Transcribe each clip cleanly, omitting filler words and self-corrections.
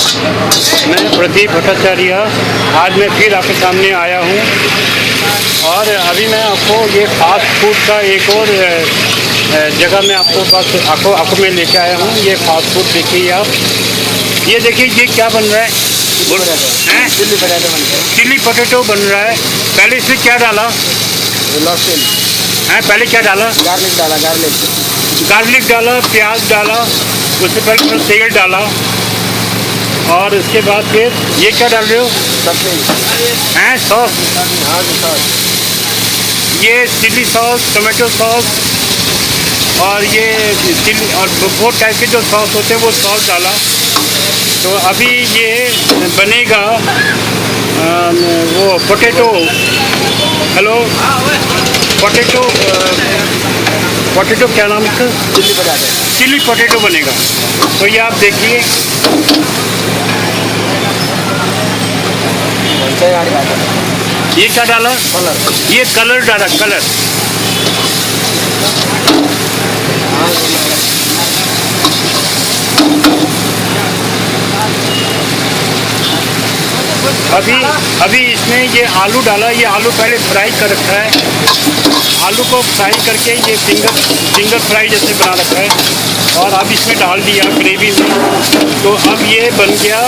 मैं प्रदीप भट्टाचार्य आज मैं फिर आपके सामने आया हूँ और अभी मैं आपको ये फास्ट फूड का एक और जगह में आपको मैं लेके आया हूँ। ये फास्ट फूड देखिए आप, ये देखिए ये क्या बन रहा है, चिल्ली पटेटो बन रहा है। चिल्ली पटेटो बन रहा है। पहले इसमें क्या डाला लहसुन है, पहले क्या डाला, गार्लिक डाला, गार्लिक डाला, प्याज डाला, उससे पहले थोड़ा तेल डाला और उसके बाद फिर ये क्या डाल रहे हो हैं, सॉस। हाँ जी सॉस, ये चिल्ली सॉस, टमाटो सॉस और ये चिल्ली और बहुत टाइप के जो सॉस होते हैं वो सॉस डाला। तो अभी ये बनेगा वो पोटैटो, हेलो पोटैटो क्या नाम है, चिल्ली पटेटो। चिल्ली पोटैटो बनेगा। तो ये आप देखिए, ये क्या डाला, कलर, ये कलर डाला, कलर। अभी इसमें ये आलू डाला। ये आलू पहले फ्राई कर रखा है, आलू को फ्राई करके ये फिंगर फ्राई जैसे बना रखा है और अब इसमें डाल दिया ग्रेवी में। तो अब ये बन गया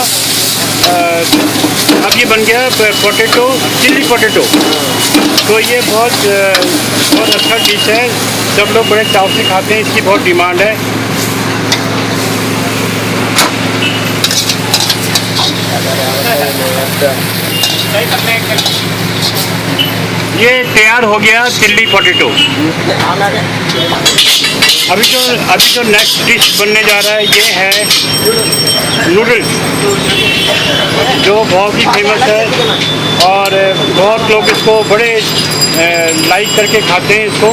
पोटैटो, चिल्ली पोटैटो। तो ये बहुत अच्छा डिश है, सब लोग बड़े चाव से खाते हैं, इसकी बहुत डिमांड है। ये तैयार हो गया चिल्ली पोटैटो। अभी जो नेक्स्ट डिश बनने जा रहा है ये है नूडल्स, जो बहुत ही फेमस है और बहुत लोग इसको बड़े लाइक करके खाते हैं इसको।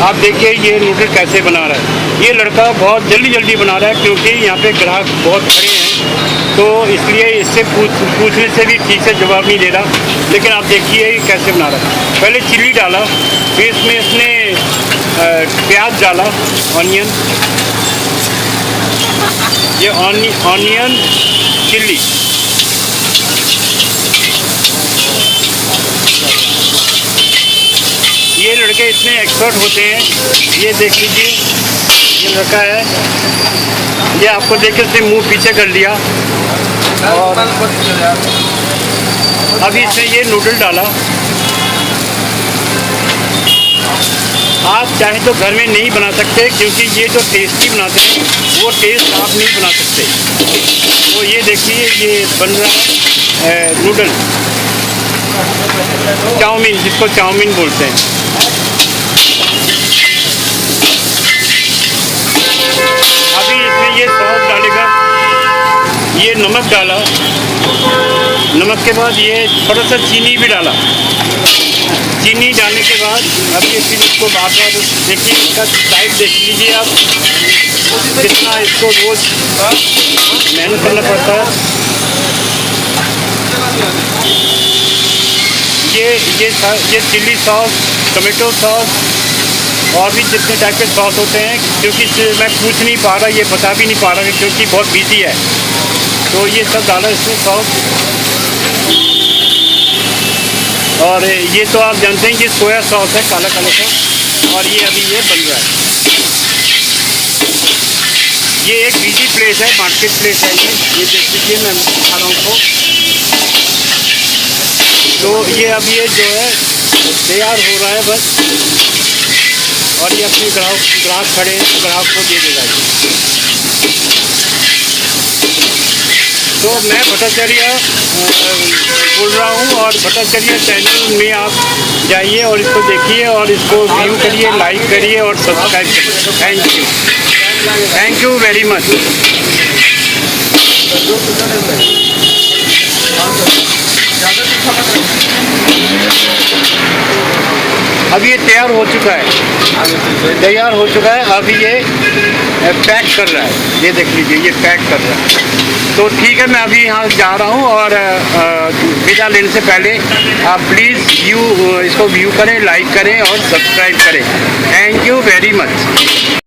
आप देखिए ये नूडल कैसे बना रहा है। ये लड़का बहुत जल्दी बना रहा है क्योंकि यहाँ पे ग्राहक बहुत खड़े हैं, तो इसलिए इससे पूछने से भी ठीक से जवाब नहीं दे रहा। लेकिन आप देखिए कैसे बना रहा है। पहले चिल्ली डाला, फिर इसमें इसने प्याज डाला, ऑनियन, ये ऑनियन चिल्ली, ये लड़के इतने एक्सपर्ट होते हैं। ये देख लीजिए, ये लड़का है, ये आपको देख के उसने मुंह पीछे कर लिया और अभी इसमें ये नूडल डाला। आप चाहे तो घर में नहीं बना सकते क्योंकि ये जो टेस्टी बनाते हैं वो टेस्ट आप नहीं बना सकते। तो ये देखिए ये बन रहा है नूडल, चाउमीन, जिसको चाउमीन बोलते हैं। अभी इसमें ये सॉस डालेगा, ये नमक डाला, नमक के बाद ये थोड़ा सा चीनी भी डाला। चीनी डालने के बाद अब ये फिर इसको बार देखिए, इसका साइड देख लीजिए आप, कितना इसको रोज मेहनत करना पड़ता है। ये चिल्ली सॉस, टमाटो सॉस और भी जितने टाइप के सॉस होते हैं, क्योंकि मैं पूछ नहीं पा रहा, ये बता भी नहीं पा रहा क्योंकि बहुत बिजी है। तो ये सब डाला इसमें सॉस। और ये तो आप जानते हैं कि सोया सॉस है, काला सा। और ये अभी ये बन रहा है। ये एक बिजी प्लेस है, मार्केट प्लेस है ये देख लीजिए, मैं दिखा रहा हूँ आपको। तो ये अब ये जो है तैयार हो रहा है बस, और ये अपने ग्राहक खड़े हैं, ग्राहक को दे देगा। तो मैं भट्टाचार्य बोल रहा हूँ और भट्टाचार्य चैनल में आप जाइए और इसको देखिए और इसको व्यू करिए, लाइक करिए और सब्सक्राइब करिए। Thank you very much. अब ये तैयार हो चुका है, अभी ये पैक कर रहा है। ये देख लीजिए, ये पैक कर रहा है। तो ठीक है, मैं अभी यहाँ जा रहा हूँ और विदा लेने से पहले आप प्लीज़ इसको व्यू करें, लाइक करें और सब्सक्राइब करें। Thank you very much.